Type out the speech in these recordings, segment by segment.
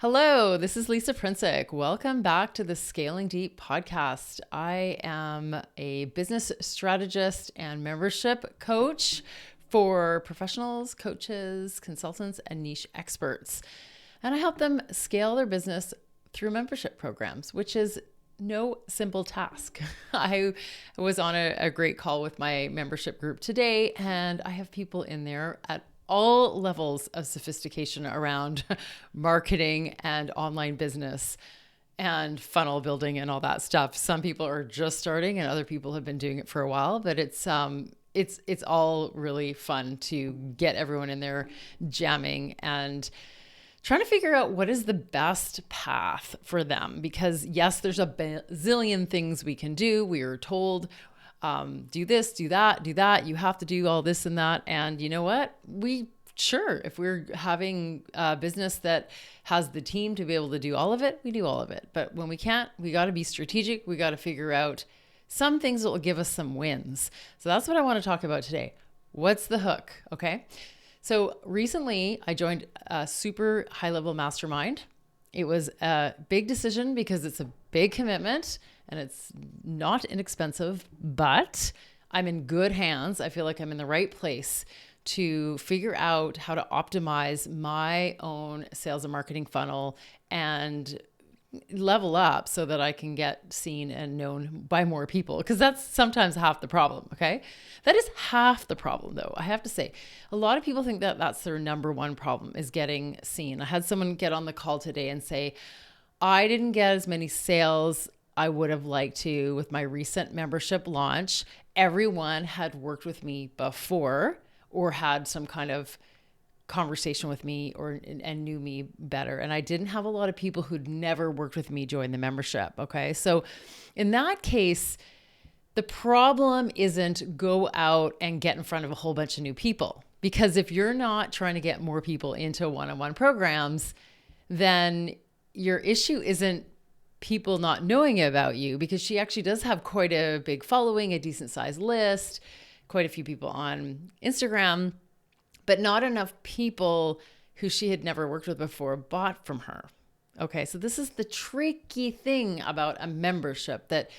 Hello, this is Lisa Princik. Welcome back to the Scaling Deep podcast. I am a business strategist and membership coach for professionals, coaches, consultants, and niche experts. And I help them scale their business through membership programs, which is no simple task. I was on a great call with my membership group today, and I have people in there at all levels of sophistication around marketing and online business and funnel building and all that stuff. Some people are just starting and other people have been doing it for a while, but it's all really fun to get everyone in there jamming and trying to figure out what is the best path for them. Because yes, there's a zillion things we can do. We are told do this, do that. You have to do all this and that. And you know what? If we're having a business that has the team to be able to do all of it, we do all of it. But when we can't, we got to be strategic. We got to figure out some things that will give us some wins. So that's what I want to talk about today. What's the hook? Okay. So recently I joined a super high level mastermind. It was a big decision because it's a big commitment and it's not inexpensive, but I'm in good hands. I feel like I'm in the right place to figure out how to optimize my own sales and marketing funnel and level up so that I can get seen and known by more people, because that's sometimes half the problem. Okay. That is half the problem though. I have to say, a lot of people think that that's their number one problem is getting seen. I had someone get on the call today and say, I didn't get as many sales I would have liked to with my recent membership launch. Everyone had worked with me before or had some kind of conversation with me and knew me better. And I didn't have a lot of people who'd never worked with me join the membership. Okay. So in that case, the problem isn't go out and get in front of a whole bunch of new people. Because if you're not trying to get more people into one-on-one programs, then your issue isn't people not knowing about you, because she actually does have quite a big following, a decent sized list, quite a few people on Instagram, but not enough people who she had never worked with before bought from her. Okay, so this is the tricky thing about a membership that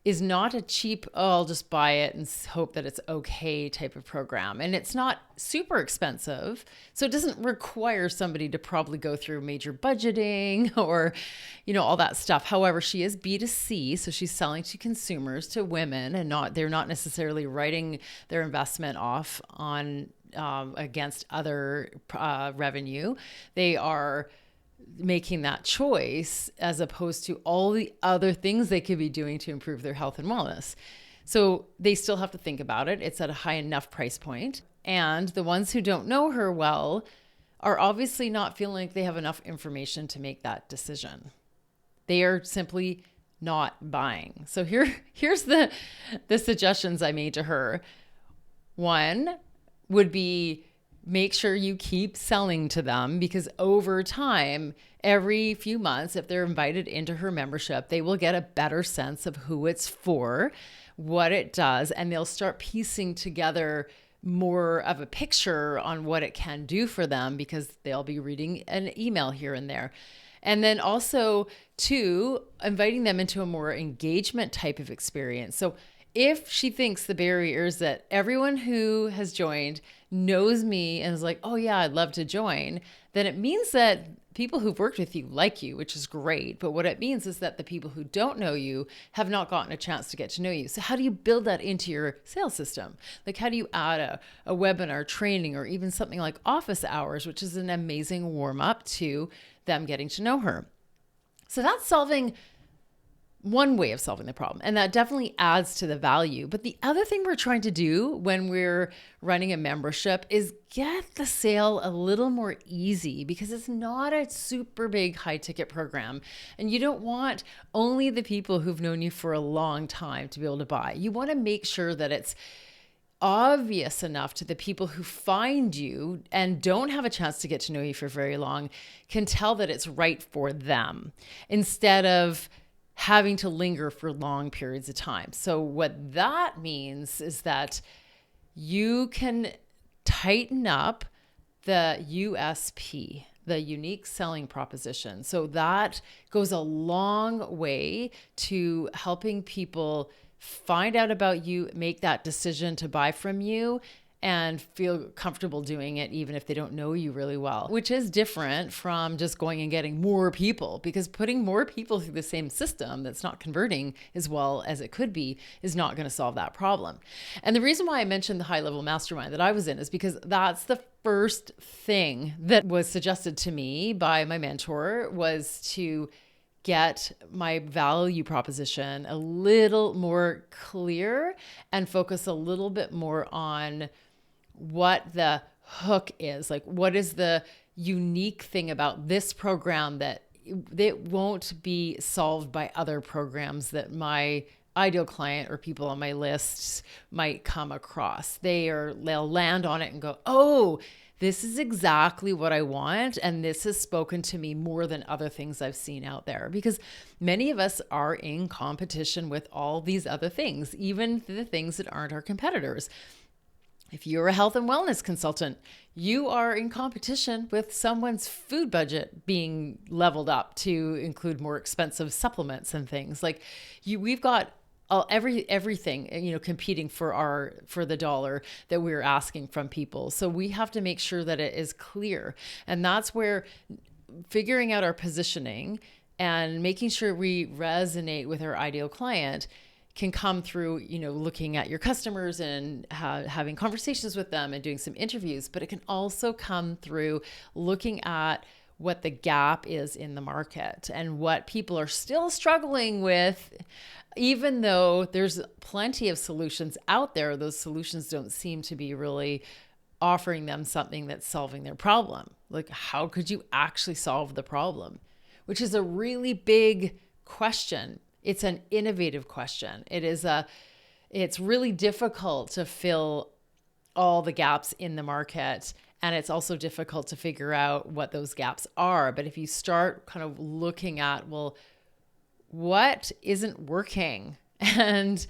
is not a cheap, I'll just buy it and hope that it's okay type of program. And it's not super expensive. So it doesn't require somebody to probably go through major budgeting or, all that stuff. However, she is B2C. So she's selling to consumers, to women, and they're not necessarily writing their investment off on against other revenue. They are making that choice as opposed to all the other things they could be doing to improve their health and wellness. So they still have to think about it. It's at a high enough price point. And the ones who don't know her well are obviously not feeling like they have enough information to make that decision. They are simply not buying. So here's the suggestions I made to her. One would be, make sure you keep selling to them, because over time, every few months, if they're invited into her membership, they will get a better sense of who it's for, what it does, and they'll start piecing together more of a picture on what it can do for them, because they'll be reading an email here and there. And then also, two, inviting them into a more engagement type of experience. So if she thinks the barrier is that everyone who has joined knows me and is like, oh yeah, I'd love to join, then it means that people who've worked with you like you, which is great. But what it means is that the people who don't know you have not gotten a chance to get to know you. So how do you build that into your sales system? Like, how do you add a webinar training, or even something like office hours, which is an amazing warm up to them getting to know her? So that's one way of solving the problem. And that definitely adds to the value. But the other thing we're trying to do when we're running a membership is get the sale a little more easy, because it's not a super big high ticket program. And you don't want only the people who've known you for a long time to be able to buy. You want to make sure that it's obvious enough to the people who find you and don't have a chance to get to know you for very long, can tell that it's right for them, instead of having to linger for long periods of time. So what that means is that you can tighten up the USP. the unique selling proposition. So that goes a long way to helping people find out about you, make that decision to buy from you, and feel comfortable doing it even if they don't know you really well, which is different from just going and getting more people, because putting more people through the same system that's not converting as well as it could be is not going to solve that problem. And the reason why I mentioned the high level mastermind that I was in is because that's the first thing that was suggested to me by my mentor, was to get my value proposition a little more clear and focus a little bit more on what the hook is. Like, what is the unique thing about this program that it won't be solved by other programs that my ideal client or people on my lists might come across. They'll land on it and go, oh, this is exactly what I want. And this has spoken to me more than other things I've seen out there, because many of us are in competition with all these other things, even the things that aren't our competitors. If you're a health and wellness consultant, you are in competition with someone's food budget being leveled up to include more expensive supplements and things. Like we've got everything, competing for the dollar that we're asking from people. So we have to make sure that it is clear. And that's where figuring out our positioning and making sure we resonate with our ideal client can come through, looking at your customers and having conversations with them and doing some interviews. But it can also come through looking at what the gap is in the market and what people are still struggling with. Even though there's plenty of solutions out there, those solutions don't seem to be really offering them something that's solving their problem. Like, how could you actually solve the problem? Which is a really big question. It's an innovative question. It's really difficult to fill all the gaps in the market. And it's also difficult to figure out what those gaps are. But if you start kind of looking at, well, what isn't working, and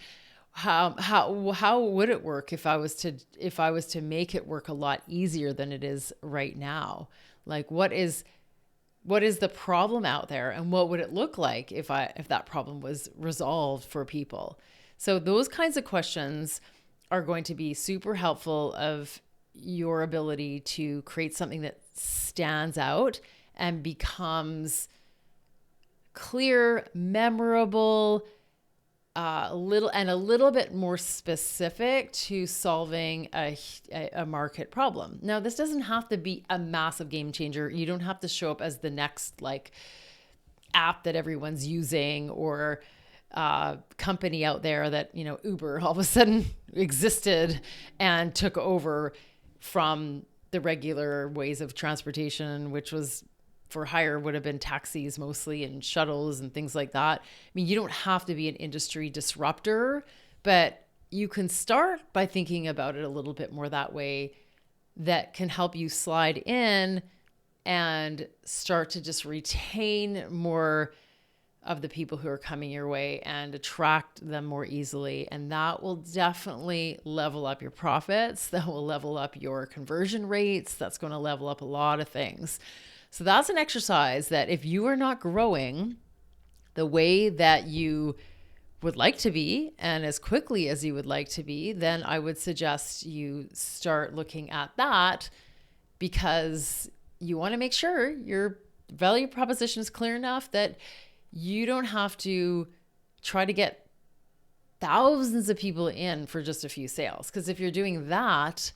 how would it work if I was to make it work a lot easier than it is right now? Like, what is the problem out there, and what would it look like if that problem was resolved for people? So those kinds of questions are going to be super helpful of your ability to create something that stands out and becomes clear, memorable, a little bit more specific to solving a market problem. Now, this doesn't have to be a massive game changer. You don't have to show up as the next app that everyone's using, or company out there that, Uber all of a sudden existed and took over from the regular ways of transportation, which was for hire would have been taxis mostly and shuttles and things like that. I mean, you don't have to be an industry disruptor, but you can start by thinking about it a little bit more that way. That can help you slide in and start to just retain more of the people who are coming your way and attract them more easily. And that will definitely level up your profits. That will level up your conversion rates. That's going to level up a lot of things. So that's an exercise that if you are not growing the way that you would like to be and as quickly as you would like to be, then I would suggest you start looking at that, because you want to make sure your value proposition is clear enough that you don't have to try to get thousands of people in for just a few sales. Because if you're doing that,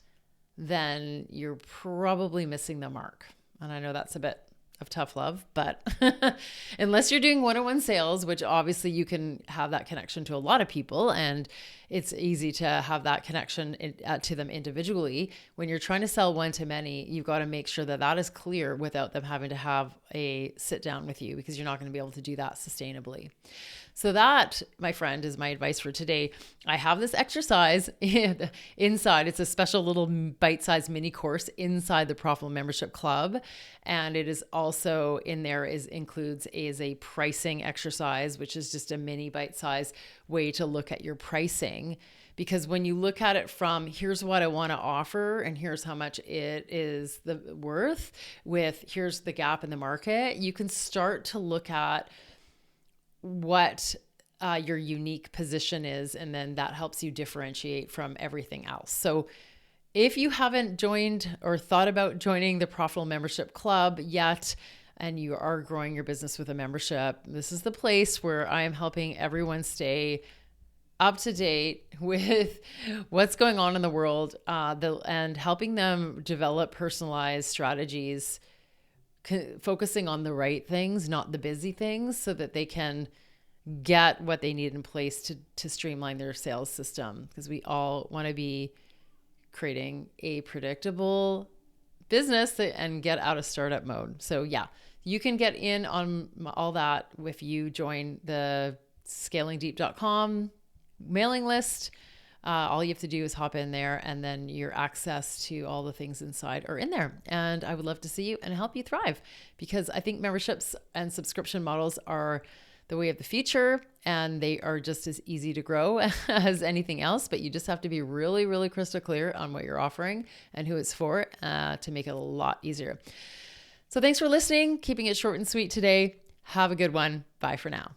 then you're probably missing the mark. And I know that's a bit of tough love, but unless you're doing one-on-one sales, which obviously you can have that connection to a lot of people, and it's easy to have that connection to them individually. When you're trying to sell one-to-many, you've got to make sure that that is clear without them having to have a sit down with you, because you're not going to be able to do that sustainably. So that, my friend, is my advice for today. I have this exercise inside. It's a special little bite-sized mini course inside the Profitable Membership Club. And it is also in there includes a pricing exercise, which is just a mini bite-sized way to look at your pricing. Because when you look at it from here's what I want to offer and here's how much it is the worth with here's the gap in the market, you can start to look at what your unique position is, and then that helps you differentiate from everything else. So if you haven't joined or thought about joining the Profitable Membership Club yet, and you are growing your business with a membership, this is the place where I am helping everyone stay up to date with what's going on in the world, and helping them develop personalized strategies, focusing on the right things, not the busy things, so that they can get what they need in place to streamline their sales system. Because we all want to be creating a predictable business and get out of startup mode. So yeah, you can get in on all that if you join the scalingdeep.com mailing list. All you have to do is hop in there, and then your access to all the things inside are in there. And I would love to see you and help you thrive, because I think memberships and subscription models are the way of the future, and they are just as easy to grow as anything else. But you just have to be really, really crystal clear on what you're offering and who it's for, to make it a lot easier. So thanks for listening, keeping it short and sweet today. Have a good one. Bye for now.